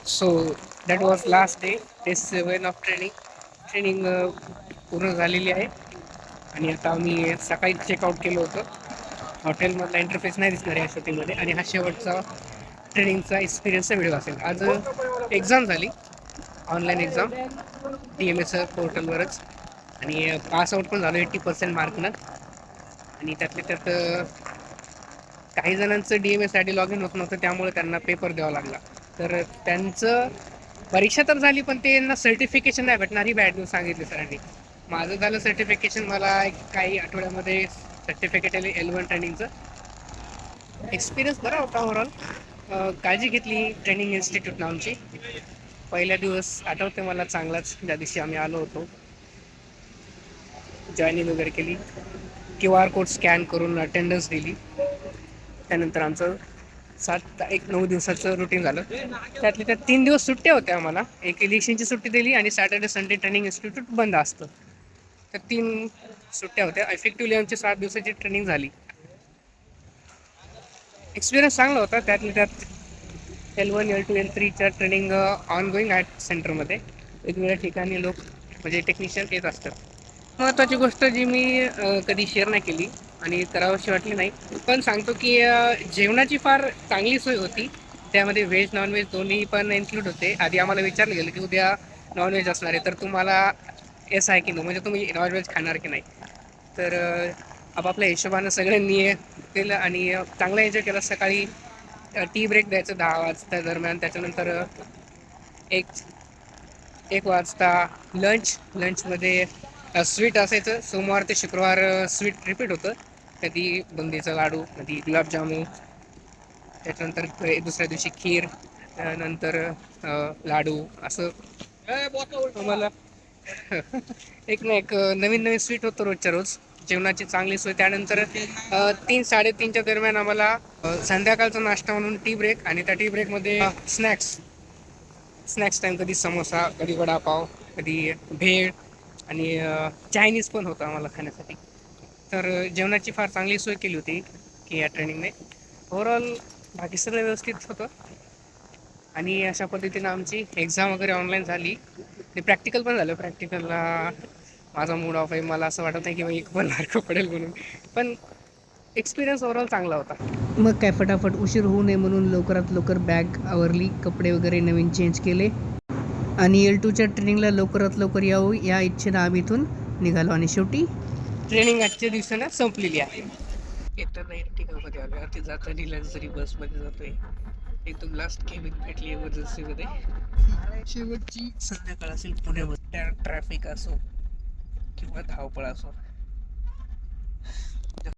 So that was last day 7 of training पूर्ण झालेली आहे. आणि आता आम्ही सकाळी चेकआउट केलं होतं. हॉटेलमधला इंटरफेस नाही दिसणार या शूटिंगमध्ये. आणि हा शेवटचा ट्रेनिंगचा एक्सपिरियन्सचा व्हिडिओ असेल. आज एक्झाम झाली, ऑनलाईन एक्झाम DMS पोर्टलवरच. आणि पासआउट पण झालो 80% मार्कनं. आणि त्यातल्या त्यात काही जणांचं DMS लॉग इन होत नव्हतं, त्यामुळे त्यांना पेपर द्यावा लागला. तर त्यांचं परीक्षा तर झाली, पण त्यांना सर्टिफिकेशन नाही भेटणार ही बॅड न्यूज सांगितली सरांनी. माझं झालं सर्टिफिकेशन, मला काही आठवड्यामध्ये सर्टिफिकेट आले L1 ट्रेनिंगचं. एक्सपिरियन्स बरा होता ओव्हरऑल. काळजी घेतली ट्रेनिंग इन्स्टिट्यूट नावची. पहिला दिवस आठवते मला चांगलाच, ज्या दिवशी आम्ही आलो होतो. जॉईनिंग वगैरे केली, QR कोड स्कॅन करून अटेंडन्स दिली. त्यानंतर आमचं 9 दिवसाचं रुटीन झालं. त्यातले त्यात 3 दिवस सुट्ट्या होत्या आम्हाला. एक इलेक्शनची सुट्टी दिली आणि सॅटर्डे संडे ट्रेनिंग इन्स्टिट्यूट बंद असतं. तर 3 सुट्ट्या होत्या. इफेक्टिव्हली आमची 7 दिवसाची ट्रेनिंग झाली. एक्सपिरियन्स चांगला होता. त्यातल्या त्यात L1, L2, L3च्या training on going आहेत सेंटरमध्ये. वेगवेगळ्या ठिकाणी लोक म्हणजे टेक्निशियन येत असतात. महत्त्वाची गोष्ट जी मी कधी शेअर नाही केली आणि करावीशी वाटली नाही, पण सांगतो की जेवणाची फार चांगली सोय होती. त्यामध्ये व्हेज नॉनव्हेज दोन्ही पण इन्क्लूड होते. आधी आम्हाला विचारलं गेलं की उद्या नॉनव्हेज असणार आहे, तर तुम्हाला येस आहे की नो, म्हणजे तुम्ही नॉनव्हेज खाणार की नाही. तर आपापल्या हिशोबानं सगळ्यांनी केलं आणि चांगला एन्जॉय केला. सकाळी टी ब्रेक द्यायचं 10 वाजता दरम्यान. त्याच्यानंतर एक वाजता लंचमध्ये स्वीट असायचं. सोमवार ते शुक्रवार स्वीट रिपीट होतं. कधी बुंदीचा लाडू, कधी गुलाबजामुन, त्याच्यानंतर दुसऱ्या दिवशी खीर, नंतर लाडू, असं मला एक ना एक नवीन नवीन स्वीट होतं रोजच्या रोज. जेवणाची चांगली सोय. त्यानंतर 3-3:30च्या दरम्यान आम्हाला संध्याकाळचा नाश्ता म्हणून टी ब्रेक. आणि त्या टी ब्रेकमध्ये स्नॅक्स टाईम. कधी समोसा, कधी वडापाव, कधी भेळ आणि चायनीज पण होतं आम्हाला खाण्यासाठी. तर जेवणाची फार चांगली सोय केली होती की या ट्रेनिंगने. ओव्हरऑल बाकी सगळं व्यवस्थित होतं. आणि अशा पद्धतीनं आमची एक्झाम वगैरे ऑनलाईन झाली. ते प्रॅक्टिकल पण झालं. प्रॅक्टिकलला माझा मूड ऑफ आहे. मला असं वाटत नाही की एक पण मार्क पडेल म्हणून, पण एक्सपिरियन्स ओव्हरऑल चांगला होता. मग काय, फटाफट उशीर होऊ नये म्हणून लवकरात लवकर बॅग आवरली, कपडे वगैरे नवीन चेंज केले आणि L2च्या ट्रेनिंगला लवकरात लवकर यावं या इच्छेनं आम्ही इथून निघालो. आणि शेवटी ट्रेनिंग आजच्या दिवसानं संपलेली आहे. येताना Ertiga आलो. ते जाताना लक्झरी बसमध्ये जातोय. एकदम लास्ट केबिन भेटली एमर्जन्सीमध्ये. शेवटची संध्याकाळ असेल पुण्यामध्ये. ट्रॅफिक असो किंवा धावपळ असो,